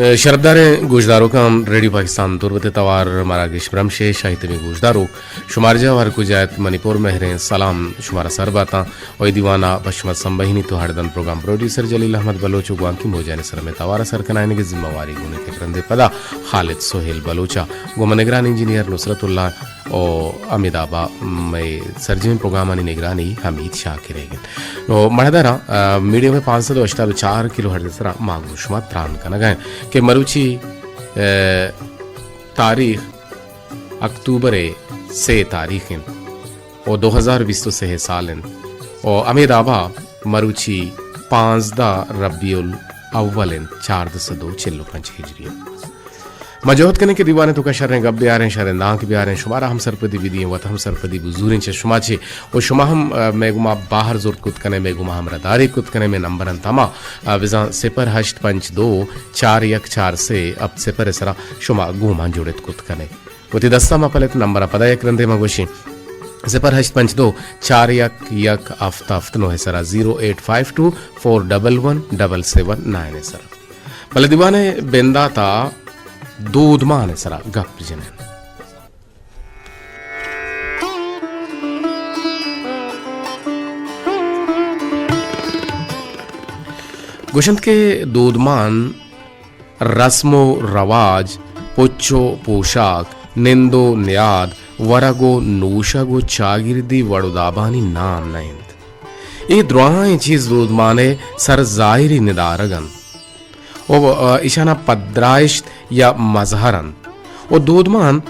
शरबदार गोशदारों का रेडियो पाकिस्तान तुरबत तवार मराकेश ब्रह्मशे शाहिद में गोशदारों शुमारजा वार कुजायत मणिपुर महरें सलाम शुमारा सरबाता और दीवाना बशमत संबहिनी तो हरदन प्रोग्राम प्रोड्यूसर जलील अहमद बलोच गुआंकी मोजाने सर में तवारा सरकनाने की जिम्मेवारी गुने के करंदे पदा खालिद सोहेल बलोचा गुमा निगरान इंजीनियर नुसरतुल्लाह और अमिदाबा में सर्जन प्रोग्राम निगरानी हमीद शाकिर तो मणदारा मीडियम में 584 किलो हर्ज मांगुशमा त्रान का नगाएं कि मरुची तारीख अक्टूबर से तारीख और 2020 से है साल और अमिदाबा मरुची 15 रबियुल अव्वल 4 चिल्लो 5 हिजरी मजोहत करने के दीवाने तो का शर गब भी आ रहे हैं शर नाक भी आ रहे हैं शुमारा हम सरपदी विधि वत हम सरपदी बुजूरें चे शुमा चे और शुमा हम मेगुमा बाहर जोर कुत कने मेगुमा हम रदारी कुत कने में नंबरन तमा विजा सिपर हष्ट पंच 2 4 1 4 से अब सिपर सरा शुमा गुमा जुड़े कुत कने वती दस्ता मा पले नंबर पदा एक रंदे मगोशी सिपर हष्ट पंच 2 4 1 1 आफ्ताफ्त नो है सरा 0852 411 779 है सरा पले दीवाने बेंदा ता दूध माने सरा गप जने गुशंत के दूधमान रस्मो रवाज पुच्छो पोशाक निंदो न्याद वरगो नूशगो चागिरदी वड़ुदाबानी नाम नैंद ये द्रोहाएं चीज दूध माने सर जाहिरी निदारगन ओ इशाना पद्राइश या मजहरन ओ दूधमान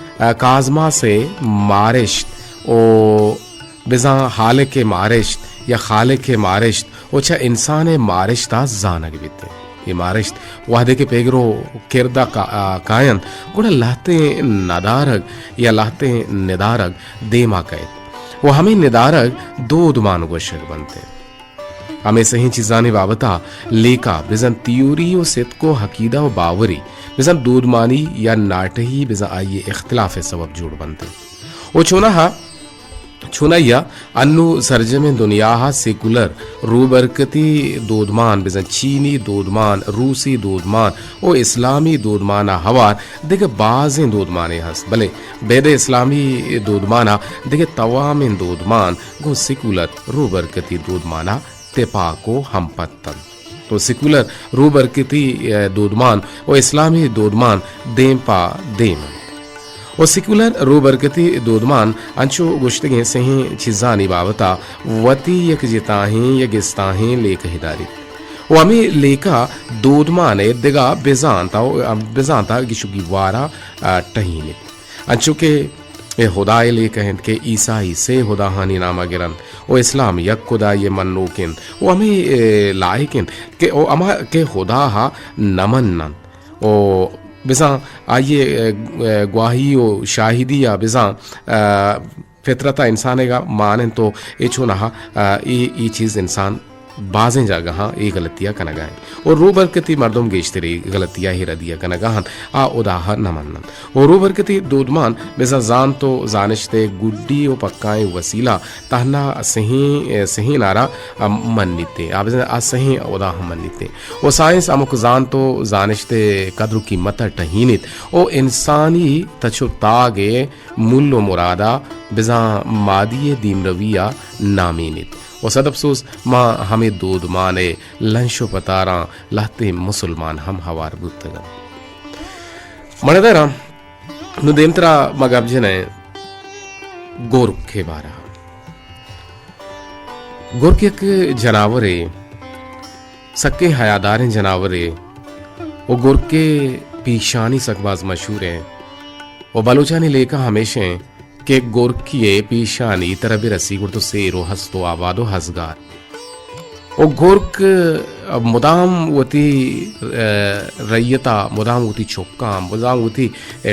काजमा से मारिश ओ बिजा हाले के मारिश या खाले के मारिश ओछा इंसान मारिश ता जानक बीते ये मारिश वादे के पेगरो किरदा कायन गुड़ा लहते नदारग या लहते निदारग देमा कैद वो हमें निदारग दूध मान गोशक बनते हमें सही चीजाने बाबता लेका बिजन त्यूरी और सित को हकीदा व बावरी बिजन दूधमानी या नाटही बिजन आइए इख्तिलाफ सबब जोड़ बनते वो छुनैया अन्नु सरजमे दुनिया सेकुलर रूबरकती दूधमान बिजन चीनी दूधमान रूसी दूधमान ओ इस्लामी दूधमाना हवार देखे बाजें दूधमाने हंस भले बेदे इस्लामी दूधमाना देखे तवामिन दूधमान गो सेकुलर रूबरकती दूधमाना तेपा को हम पत्तन तो सेकुलर रूबरकती दूधमान और इस्लामी दूधमान देमपा देमन और सेकुलर रूबरकती दूधमान अंशु गुश्तगे सही चीजानी बाबता वती यक जिताही यगिस्ताही लेक हिदारी वो हमें लेका दूधमाने दिगा बेजानता गिशुगी वारा टहीने अंशु के खुदाए ले कहन के ईसाई से खुदाहानी नामा गिरन ओ इस्लाम यक खुदा ये मन्नूकिन वो हमें लाइकिन के ओ अमा के खुदा हा नमन्नन ओ बिसा आइए ग्वाही ओ शाहिदी या बिसा फितरता इंसान का माने तो ये छुना ये चीज़ इंसान बाजें जगह ये गलतियाँ कनगाएं और रूबरकती मर्दों गेश्तरी गलतियाँ ही रदिया कनगाहन आ उदाहर न मनन और रूबरकती दूधमान बेजा जान तो जानश्ते गुड्डी ओ पक्काएं वसीला तहना सही नारा मन्नीते आप आ सही उदाहर मन्नीते वो साइंस अमुक जान तो जानश्ते कद्र की मत टहीनित ओ इंसानी तछु तागे मुल्लो मुरादा बेजा मादिये दीमरविया नामीनित वो सद अफसोस माँ हमें दूध माने लंशो पतारा लहते मुसलमान हम हवार बुतगन मणदरा नुदेमतरा मगबजने गोरख के बारा गोरख एक जनावरे सक्के हयादारें जनावरे वो गोरख के पीशानी सकबाज मशहूर है वो बलोचा ने लेकर हमेशा के गोरखिए पीशानी तरबे रसी गुड़ तो सेरो हस्तो आबादो हसगार ओ गोरख मुदाम वती रैयता मुदाम वती चौका मुदाम वती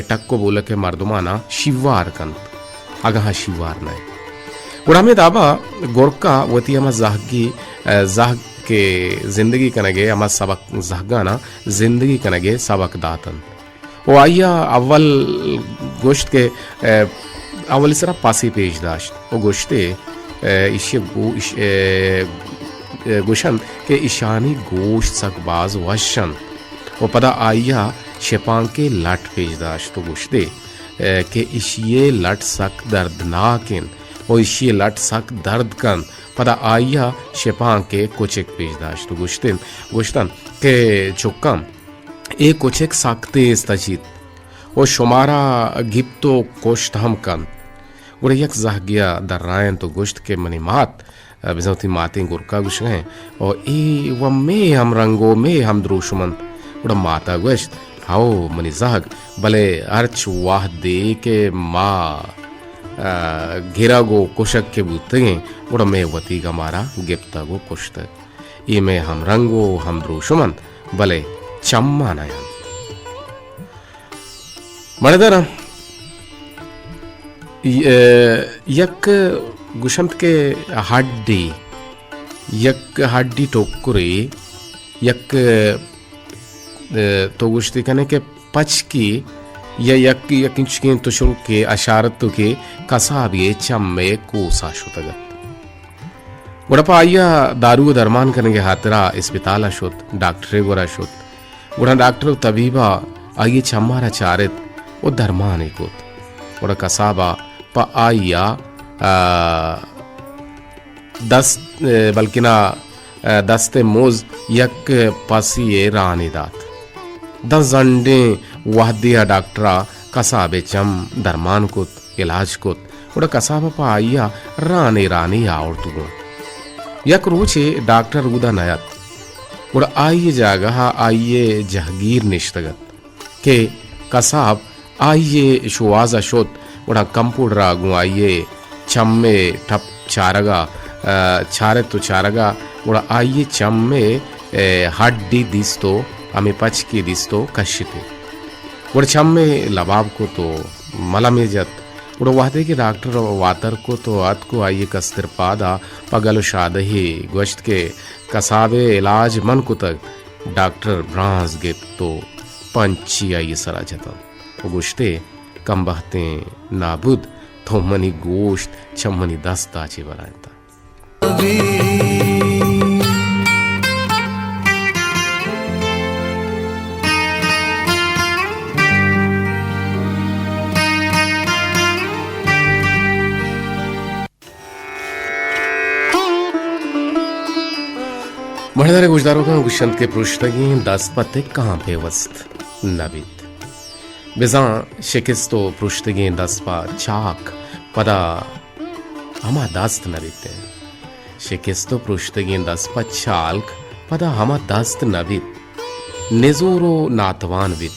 टक्को बोल के मर्दमाना शिवार कन अगहा शिवार नए उड़ा में दाबा गोरखा वती हम जाह के जिंदगी कनगे हम सबक जहगाना जिंदगी कनगे सबक दातन वो आइया अव्वल गोश्त के अवल सरा पासी पेश दाश्त वो गोश्ते गुशन के ईशानी गोश्त सकबाज वशन O pada ayya şepanke lat pejdaş to guşte ke işiye lat sak dardnakin o işiye lat sak dard kan pada ayya şepanke koçek pejdaş to guştan ke çokkam e koçek sakte stajit o şomara gipto koşt hamkan Ura yak zahgia dar rayan to gosht ke mani mat bizauti matin gurka gush gaye o e wa me ham rango me ham drushuman ura mata gosht hao mani zahg bale arch wah de ke ma ghira go koshak ke bute ura me wati ga mara gepta go koshta e me ham rango ham drushuman bale chamma nayan manedara yak गुशंत के हड्डी टोकुरे यक तो गुश्ती कने के पच की या यकिंचकी तुशुल के अशारत के कसाबिये चम्मे कोसा शुतगत गुड़पा आया दारू दरमान करने के हातरा अस्पताल शुत डॉक्टरे गोरा शुत गुड़ा डॉक्टर तबीबा आइए चम्मारा चारित वो दरमान एकोत गुड़ा कसाबा पा आया बल्कि दस्ते मोज यक पासिये रानी दात 10 जंडे वाहदिया डॉक्टरा कसाबे चम दरमान कुत इलाज कुत उड़ा कसाबा पा आइया रानी आवड़तुगो यक रोचे डॉक्टर उदा नयत उड़ा आइये जागह आइये जहगीर निश्तगत के कसाब आइये शुआजा शोत उड़ा कंपूडरा गुआइये चम्मे ठप चारगा छारे तो चारगा उड़ा आइये चम्मे हड्डी दिस्तो हमें पच की दिस्तो कशिते उड़ा चम्मे लबाब को तो मला में जत उड़ा वादे के डॉक्टर वातर को तो आत को आइये कस्तर पादा पगल शादही गोश्त के कसाबे इलाज मन को तक डॉक्टर ब्रांस गे तो पंची आइये सरा जता वो गोश्ते कम बहते नाबुद थोमनी गोश्त चम्मनी दस्ताचे बरायता मणिदारे गुजदारों का गुशंत के पृष्ठगी 10 पत्ते कहाँ पे वस्त नबित बिजा शिकिस्तो पृष्ठगी 10 पा चाक पदा हमा दास्त नबिते शिकिस्तो पृष्ठगी 10 पा चाल्क पदा हमा दास्त नबित निजोरो नातवान बित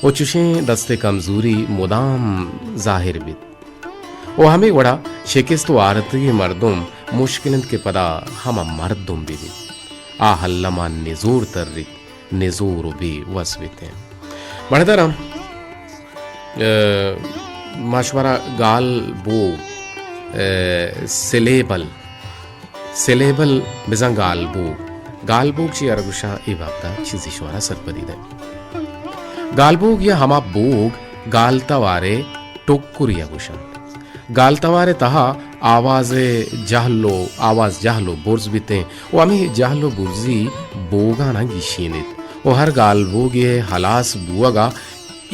ओ चुशे दस्ते कमजोरी मुदाम जाहिर बित ओ हमें वड़ा शिकिस्तो आरतगी मर्दुम मुश्किलन के पदा हमा मर्दुम बित आ हल्लमा निजोर तर्रिक निजोर भी वसविते मणिदारा माशवरा गाल बो सेलेबल बिजा गाल बोग ची अरगुशा ए बापता चीज़ ईश्वरा सरपदी दे गाल बोग या हमा बोग गालतावारे टोकुरिया गुशा गालतावारे तहा आवाज जहलो बोर्ज बिते वो हमें जहलो बुर्जी बोगा ना गिशीनित वो हर गाल बोग ये हलास बुआगा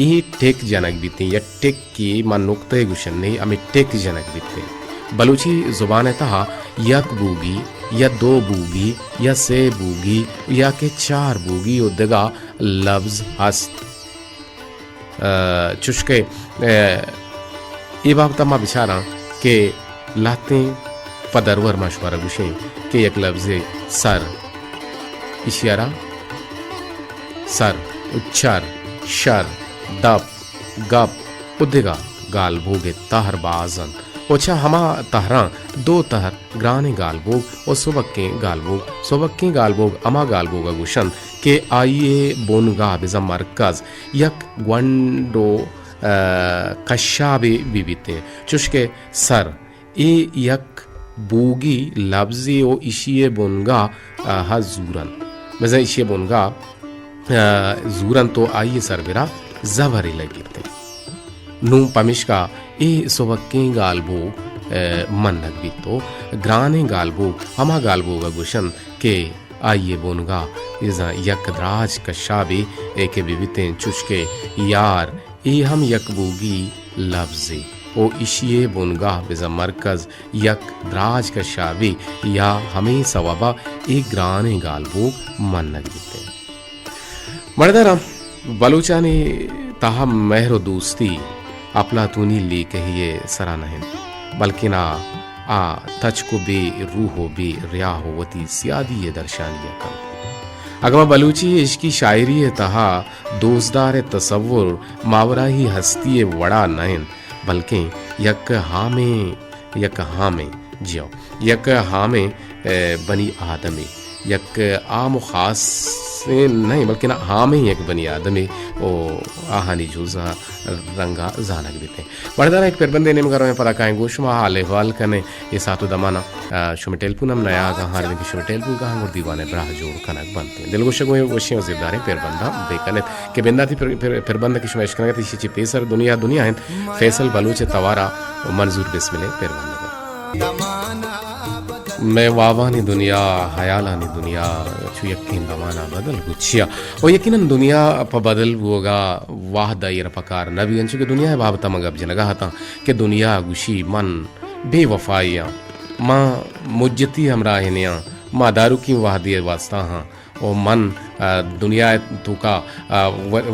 ई टेक जनक बीते या टेक की मन नुक्ते गुशन नहीं हमें टेक जनक बीते बलूची जुबान तहा यक बूगी या 2 बूगी या से बूगी या के 4 बूगी उदगा लफ्ज हस्त चुशके ये बाब तमा बिचारा के लाते पदरवर मशवरा गुशे के एक लफ्ज सर इशारा सर उच्चार शर दप गप उदिगा गाल भोगे तहर बाजन ओछा हमा तहरा 2 तहर ग्राने गाल भोग और सुबक्के गाल भोग अमा गाल भोगा गुशन के आइए बोनगा बिजा मरकज यक ग्वंडो कशाबे बीबीते चुशके सर ए यक बोगी लफ्जी ओ इशिये बोनगा हजूरन मजा इशिये बोनगा जूरन तो आइए सरबिरा जबरी लगिते नू पमिश्का ए सोबक्के गालबो मन नगबितो ग्राने गालबो हमा गालबो गुशन के आइए बोनगा इज़ा यक द्राज कशाबी एके बिबितें चुशके यार ई हम यकबूगी लफ्ज़ी ओ इशिये बोनगा बिज़ा मरकज़ यक द्राज कशाबी या हमें सवाबा एक ग्राने गालबूक मन नगीते मर्दरम बलूचानी ताहा महरो दोस्ती अपना तूनी ली कहिए सरा नहीं बल्कि ना आ तच को बे रूहो बे रिया होवती सियादी ये दर्शानिया कम अगमा बलूची इसकी शायरी तहा दोस्तदार तसव्वुर मावरा ही हस्ती वड़ा नहीं बल्कि यक हाँ में जियो यक हाँ में बनी आदमी यक आम खास नहीं बल्कि ना हाँ में एक बनी आदमी ओ आहानी जूजा रंगा जानक देते बड़दारा एक पेरबंदे ने मगर में पता काएं गोशमा हाले वाल कने ये सातु दमाना शुमटेल पुनम नया गहार में शुमटेल पुन गहां और दीवाने ब्राह जोड़ कनक बनते दिल गोशे गोय गोशियों जिदारे पेरबंदा बेकने के बेंदा थी पेरबंदा की शुमेश कनक थी ची पेसर दुनिया है फैसल बलूच तवारा मंजूर बिस्मिल्लाह पेरबंदा मैं वावानी दुनिया हयालानी दुनिया छु यकीन दमाना बदल गुच्छिया और यकीनन दुनिया प बदल होगा वाह दायर पकार नबी अंचु के दुनिया है बाबता मगब जनगा हता के दुनिया गुशी मन बेवफाइया माँ मुज्जती हमरा हिनिया माँ दारू की वाह दिए वास्ता हाँ ओ मन दुनिया तुका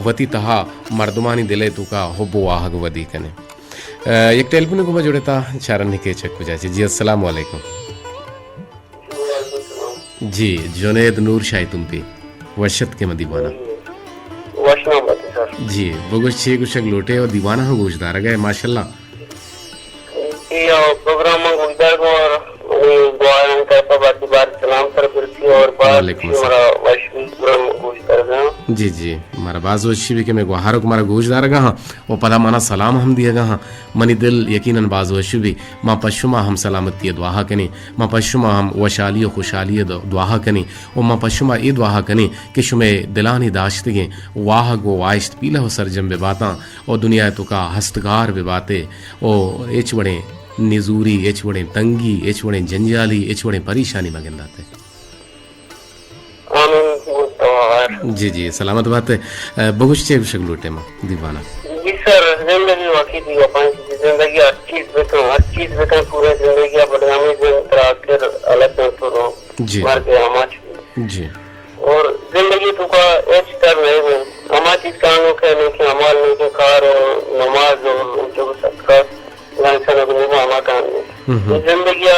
वती तहा मर्दमानी दिले तुका होबो वाहग वदी कने एक टेलीफोन को जुड़ता चारण के चक जाए जी अस्सलाम वालेकुम जी जुनैद नूर शाही तुम पे वर्षत के दीवाना जी बगुश छे कुछ लोटे और दीवाना हो गोशदार गए माशाल्लाह प्रोग्राम जी जी हमारा बाजो अच्छी भी के मैं गुहारों को हमारा गोशदार गा वो पता माना सलाम हम दिया गा मनी दिल यकीनन बाजो अच्छी भी माँ पशुमा हम सलामती दुआ कनी माँ पशुमा हम वशाली खुशहाली दुआ कनी और माँ पशुमा ये दुआ कनी कि शुमे दिलानी दाश्तगे वाह गो आयश्त पीला हो सरजम बेबाता और दुनिया तो का हस्तकार बेबाते और एच बड़े निजूरी एच बड़े तंगी एच बड़े जंजाली एच बड़े परेशानी मगंदाते जी जी सलामत बात है बहुत से शगलोटे में दीवाना जी सर जिंदगी वाकई थी अपन की जिंदगी हर चीज बेकर पूरे जिंदगी बदनामी से आखिर अलग में तो जी मार के हमाच जी और जिंदगी तो का एच कर नहीं है हमाच चीज कानून के नहीं कि अमल नहीं के कार और नमाज और जो सबका लाइसन को नहीं हमारा काम जिंदगी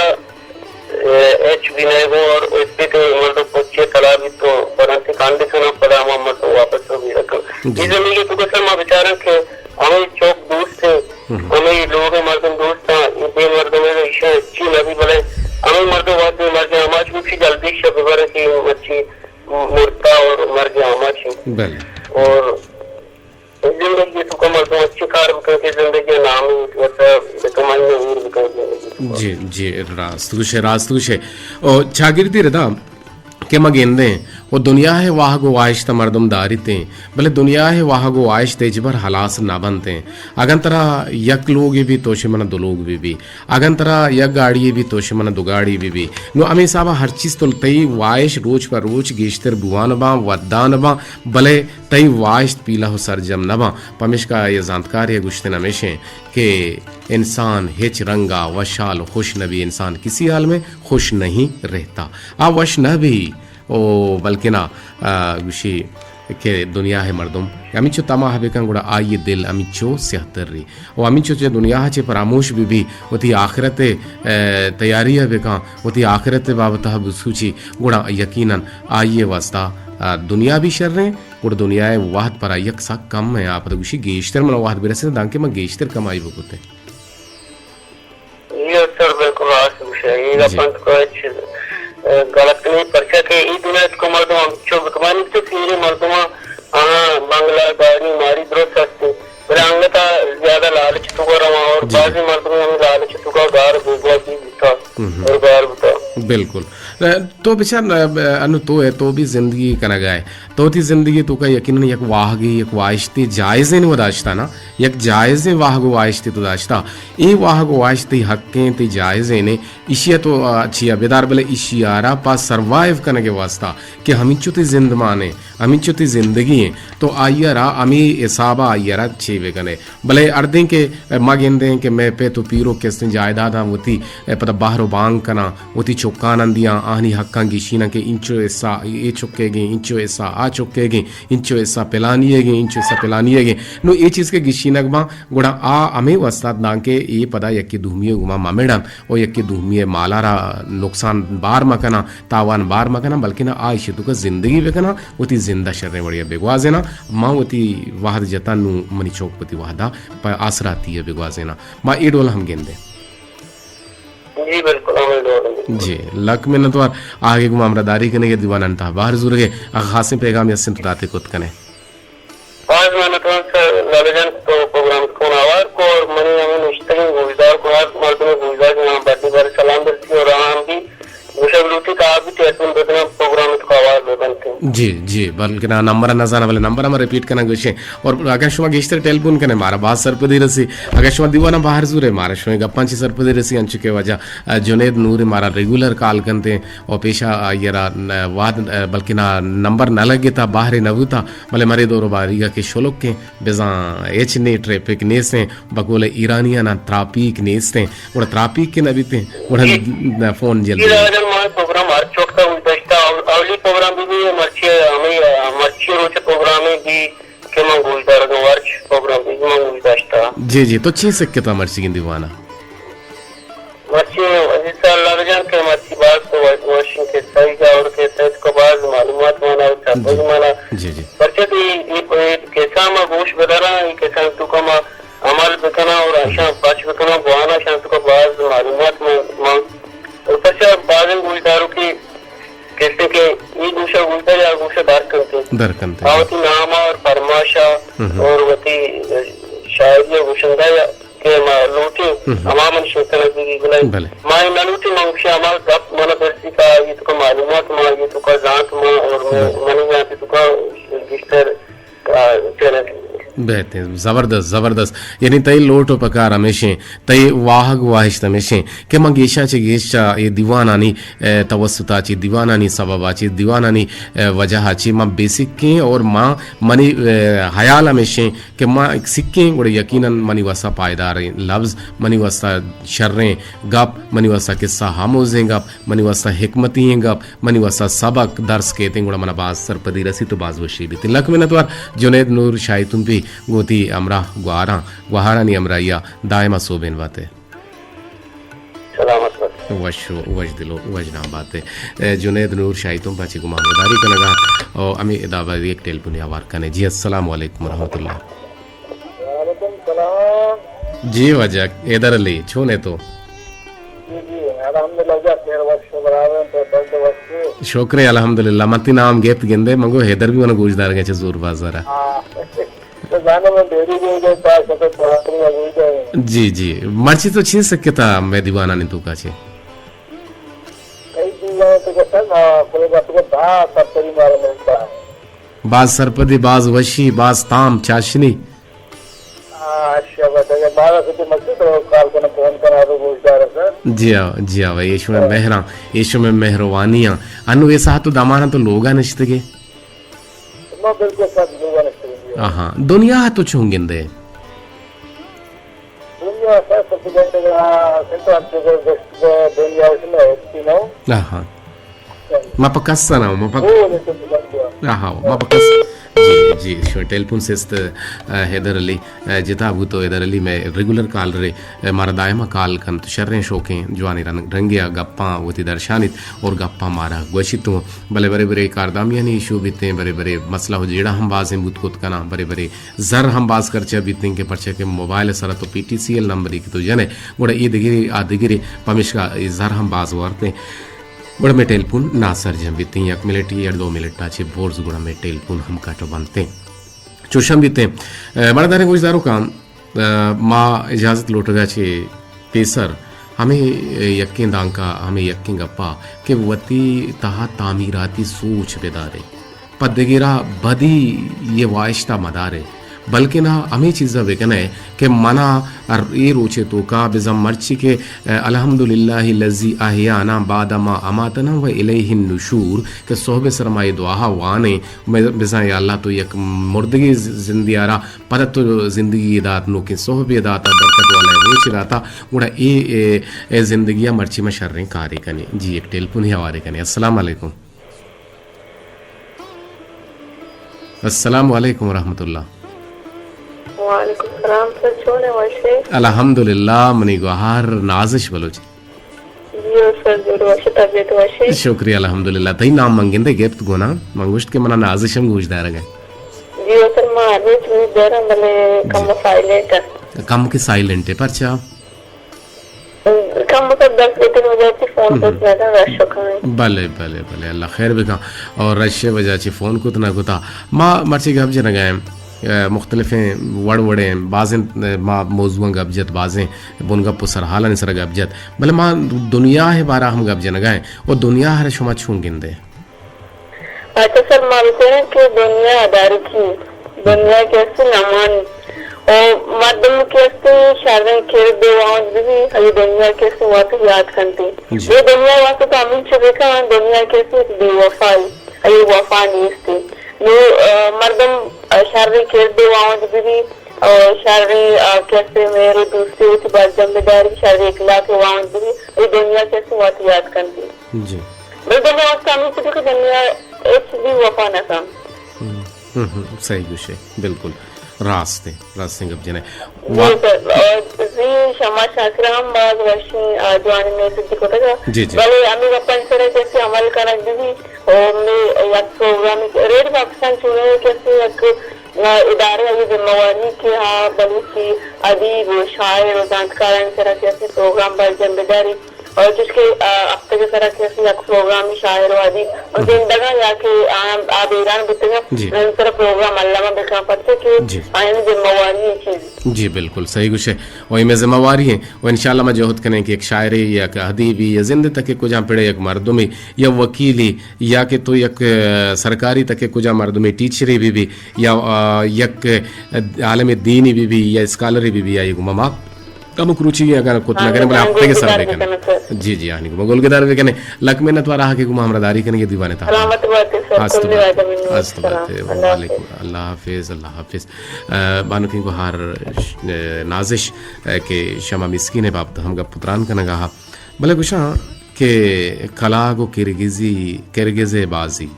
एच भी नहीं हो और इस पे तो मतलब पच्चे तालाब तो परंतु कंडीशन पड़ा हम मत वापस हो भी रखो इस जिंदगी तो सर मैं विचार के हमें चौक दोस्त थे हमें लोग मर्दम दोस्त था ये मर्दों में इशे अच्छी नबी बोले हमें मर्दों बात में मर गया हमारे भी जल्दी शब बर की अच्छी मुर्ता और मर गया हमारे और जिंदगी तो कमर तो अच्छी कार करके जिंदगी नाम कमाई में जी जी रास्तुशे और शागिर्दी रदा के मगेंदे वो दुनिया है वाह गो आयश त मर्दम दारिते भले दुनिया है वाह गो आयश तेजबर हलास ना बनते अगन तरह यक लोग भी तोशे मन दो लोग भी अगन तरह यक गाड़ी भी तोशे मन दो गाड़ी भी नो अमी साबा हर चीज तो तई वायश रोज पर रोज गेश्तर बुआन बा वदान बा भले तई वायश पीला हो सरजम नबा पमिश का ये जानकार है गुश्ते नमेशे के इंसान हिच रंगा वशाल खुश नबी इंसान किसी हाल में खुश नहीं रहता आ वश न भी ओ बल्कि ना गुशी के दुनिया है मर्दम अमी चो तमा हबेकन गुड़ा आइए दिल अमी चो सेहतर री ओ अमी चो दुनिया चे परामोश भी वती आखिरत तैयारी हबेका वती आखिरत बाबत सूची गुड़ा यकीनन आइए वास्ता दुनिया भी शर रहे गुड़ दुनिया है वाहद पर यक सा कम है आप गुशी गेश्तर मन वाहद बिरसे दांके में गेश्तर कमाई बकुते ये सर बिल्कुल ये अपन को गलत नहीं परचा के ई दुनिया को मर्दम चो कमानी तो फिर मर्दम बंगला गाड़ी मारी द्रोह सस्ते रंगता ज्यादा लालच तो कर रहा और बाजी मर्दम हम लालच तो का गार भूगवा की बिता और गार बिता बिल्कुल तो बेचार अनु तो है तो भी जिंदगी कना गए तो थी जिंदगी तो का यकीनन एक वाहगी एक वाइश्ती जायजे ने दाश्ता ना एक जायजे वाहगो वाइश्ती तो दाश्ता ए वाहगो वाइश्ती हक्के ते जायजे ने इशिया तो अच्छी बेदार बले इशियारा पास सर्वाइव करने के वास्ता कि हम इच्छुती जिंद माने हम इच्छुती जिंदगी है तो आयरा अमी हिसाबा आयरा छेवे कने भले अर्धे के मगेंदे के मैं पे तो पीरो के जायदादा होती पता बाहरो बांग कना होती चौकानंदियां आनी हक्का गिशीना के इंचो ऐसा ये चुकेगे इंचो ऐसा आ चुकेगे इंचो ऐसा पिलानिएगे इंचो ऐसा पिलानिएगे नो ये चीज के गिशीनक बा गुड़ा आ अमे वस्ताद ना के ये पदा यक्की धूमिये गुमा मामेडन और यक्की धूमिये मालारा नुकसान बार मकना तावान बार मकना बल्कि ना आ इशे का जिंदगी बेकना होती जिंदा शर्रे बढ़िया बेगवाजेना माँ होती वाहद जतानु मनी चौकपति वाहदा पर आसराती है बेगवाजेना माँ ये डोल हम गेंदे जी बिल्कुल जी लक में न तो आगे गुम अमरदारी कने के दीवान अंता बाहर जुर के खासे पैगाम यसिन तो दाते कुत कने आज मैंने तो ललजन तो प्रोग्राम को आवार को और मने हमें निश्चित गुजार को आज मर्द में गुजार के नाम बैठी बार सलाम दर्शी और हम भी मुशबलूती का आप भी टेलीफोन बदना प्रोग्राम को आवाज बनते जी बल्कि ना नंबर ना जाना वाले नंबर हम रिपीट करना गुशे और अगर शुमा गेस्टर टेलीफोन कने मारा बात सरपदी रसी अगर शुमा दीवाना बाहर जुरे मारा शुमा गप्पांची सरपदी रसी अंचु के वजह जुनेद नूर मारा रेगुलर कॉल करते और पेशा यरा वाद बल्कि ना नंबर न लगे था बाहर नवुता भले मरे दो बारीगा के शोलोक के बेजा एच ने ट्रैफिक नेसे बकोले ईरानिया ना ट्राफिक नेसे और ट्राफिक के नबीते और फोन जल्दी प्रोग्राम हर चौकता उल्टा अवली प्रोग्राम भी मर्ची हमें मर्ची रोच प्रोग्राम भी के मंगुलदार वर्च प्रोग्राम भी मंगुलदार जी तो छह सिक्के था मर्ची की दीवाना मर्ची जैसा लड़जन के मर्ची बात तो वॉशिंग के सही का और के सही को बाद मालूमात माना चाहते माना जी बच्चे तो ये कैसा में गोश बदला ये कैसा तो कम अमल बतना और आशा पाँच बतना बुआना शांत को बाद मालूमात मांग ऊपर से बाजन गुलदारों की कहते के ये दूसरा गुलदार या दूसरा दरकनते आवती नामा और फरमाशा और वती शायरी गुशंदा के लूटी अमामन शिकन की गुलाई माय नलूटी मंगशा अमाल गप मन बरसी का ये तो मालूमात मा ये तो का जांच मा और मन में आती तो का गिस्टर चैनल बेहतरीन जबरदस्त यानी तई लोटो पकार हमेशे तई वाहग वाहिश हमेशे के मग गेशा ये दीवानानी तवस्सुताची दीवानानी सबाबाची दीवानानी वजहाची मां बेसिक के और मां मनी हयाल हमेशे के मां एक सिक्के और यकीनन मनी वसा पायदार लफ्ज मनी वसा शर्रें गप मनी वसा किस्सा हामोजें गप मनी वसा हिकमती गप मनी वसा सबक दर्स के तेंगुड़ा मना बाज सरपदी रसी तो बाज वशी भी तिलक में नतवार जुनेद नूर शाही तुम भी गोती अमरा गुहारा नी अमराइया दायमा सोबेन बाते सलामत वश दिलो वजना बाते जुनेद नूर शाही तुम पाची गुमामदारी का लगा और अमी इदाबा एक टेलीफोन आवार कने जी अस्सलाम वालेकुम रहमतुल्लाह वालेकुम सलाम जी वजह इधर ले छोने तो शुक्र अल्हम्दुलिल्लाह मती नाम गेत गेंदे मंगो हैदर भी वन गुजदार गए जोर बाजारा जी मर्ची तो छीन सके था मैं दीवाना ने तू का छे बाज सरपदी बाज वशी बाज ताम चाशनी जी हाँ यीशु में मेहरा यीशु में मेहरबानियां अनु ऐसा तो दमाना तो लोगा निश्चित हाँ दुनिया तो छूंगिंदे हाँ मपकस्सा ना मपकस जी टेलीफोन से हैदर अली जिता तो हैदर अली में रेगुलर कॉल रे मारा दायमा कॉल कन तो शर्रें शौकें जवानी रंगिया गप्पा वती दर्शानित और गप्पा मारा गोशितों बड़े बड़े कारदामियाँ नहीं इशू बीते बड़े बड़े मसला हो जेड़ा हम बाज हैं बुत कना बड़े जर हम बाज करचे बीते के परचे के मोबाइल सर तो PTCL नंबर की तो जने गोड़ा ये दिगिरी आ दिगिरी पमिश का जर हम बाज वारते बड़ा में टेलीफोन ना सर जम बीते 1 मिनट या 2 मिनट टाचे बोर्स गुड़ा में टेलीफोन हम काटो बनते चोशम बीते बड़ा दारे गुजदारों काम माँ इजाज़त लौट गया छे पेसर हमें यकीन दांका हमें यकीन गप्पा कि वती तहा तामीराती सोच बेदारे पदगिरा बदी ये वाइश्ता मदारे बल्कि ना हमें चीज़ा बेकन है कि मना ये रोचे तो का बिज़म मर्ची के अल्हम्दुलिल्लाहि लज़ी अहयाना बादमा अमातना व इलैहि नुशूर के सोहबे सरमाए दुआ वाने बिज़ा या अल्लाह तो एक मुर्दगी जिंदगी आरा पता तो जिंदगी दात नो के सोहबे दाता बरकत वाला रोच दाता उड़ा ए जिंदगियां मर्ची में शर्रें कार्य कने जी एक टेलीफोन ही हवारे कने अस्सलाम वालेकुम अस्सलाम वालेकुम व रहमतुल्लाह वालेकुम सलाम सर छोने वैसे अल्हम्दुलिल्लाह मनी गुहार नाजिश बलोच जियो सर जो वैसे तबीयत वैसे शुक्रिया अल्हम्दुलिल्लाह तई नाम मंगिंदे गेप्त गोना मंगुष्ट के मना नाजिशम गुजदार गए जियो सर मारे चुनी दर मले कम साइलेंट कम के साइलेंट है परचा कम मतलब 10 मिनट हो जाती फोन तो ज्यादा रश होगा भले भले भले अल्लाह खैर बिका और रश वजह से फोन को तना गुता मां मर्ची गप जन गए मुख्तलिफ वड़ वड़े बाज़ें माँ मौजूद गबजत बाज़ें बुन गप सरहाला निसर गबजत भले माँ दुनिया है बारा हम गप जन गए और दुनिया हर शुमा छूं गिंदे अच्छा सर मानते हैं कि दुनिया अदारी की दुनिया कैसे नमान और मर्दम कैसे शादी खेल देवान भी ये दुनिया कैसे वाक़ याद करती ये दुनिया वाक़ तो अमीन चुके का दुनिया कैसे बेवफाई ये वफा नहीं थी ये मर्दम शादी खेल देवान भी और शादी कैसे मेरे दूसरे उस बात जिम्मेदारी शादी इखलाक वान भी ये दुनिया कैसे वाक़ याद करती जी मैं दुनिया वाक़ अमीन चुके का दुनिया एक भी वफा न काम सही कुछ है बिल्कुल रास्ते गप जने जी शमा शाकराम बाग वशी जवानी में सिद्धि को था जी जी भले अमी अपन सरे कैसे अमल करक दी और मैं एक प्रोग्राम रेड पाकिस्तान चुने कैसे एक इदारे वाली जिम्मेवारी के हाँ बलूची अदीब शायर जानकार तरह कैसे प्रोग्राम पर जिम्मेदारी और जिसके अब तक तरह कैसे एक प्रोग्राम शायर वादी और जिंदगा जाके आप ईरान बितेगा तरह प्रोग्राम अल्लाह में देखना पड़ते कि आयन जिम्मेवारी है चीज जी बिल्कुल सही कुछ है वही में जिम्मेवारी है वो इंशाल्लाह मैं जोहद करें कि एक शायरी या अदीबी या जिंद तक कुछ पड़े एक मर्दुमी या वकीली या कि तो एक सरकारी तक कुछ मर्दुमी टीचरी भी या एक आलम दीनी भी या स्कॉलरी भी या ये ममा कम क्रूची अगर कुछ न करें बोले हफ्ते के सर देखने जी जी आने को मगोल के दार देखने लक में न तो रहा कि गुमा हमरा दारी करने के दीवाने था वालेकुम अल्लाह हाफिज बानुकी को हार नाजिश के शमा मिस्किन है बाप हम पुत्रान का नगाह भले कुछ के कलागो किरगिजे बाजी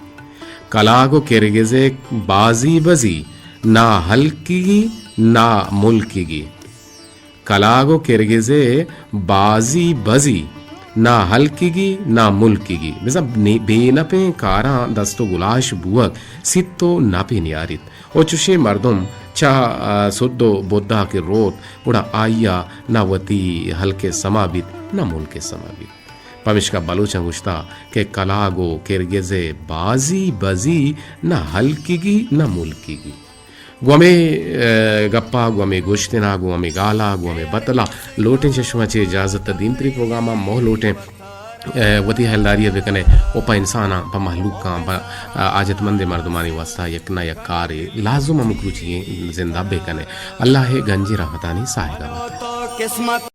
कलागो किरगिजे बाजी बजी ना हल्की ना मुल्की कलागो किरगिजे बाजी बजी ना हल्कीगी ना मुल्कीगी मतलब बेनपे कारा दस्तो गुलाश बुअक सित्तो नापे नियारित और चुशे मर्दुम चा सुद्दो बोद्दा के रोत उड़ा आया ना वती हल्के समाबित ना मुल्के समाबित पविश का बलूच गुश्ता के कलागो किरगिजे बाजी बजी ना हल्कीगी ना मुल्कीगी गुमे गप्पा गुमे गोश्तना गुमे गाला गुमे बतला लोटें चश्मा चे इजाजत दीन तरी प्रोग्राम मोह लोटें वती हलदारी बेकने ओपा इंसाना पा महलूक का आजतमंद मर्दमानी वास्ता यकना यकार लाजुम हम क्रूची जिंदा बेकने अल्लाह गंजी रहमतानी साहिगा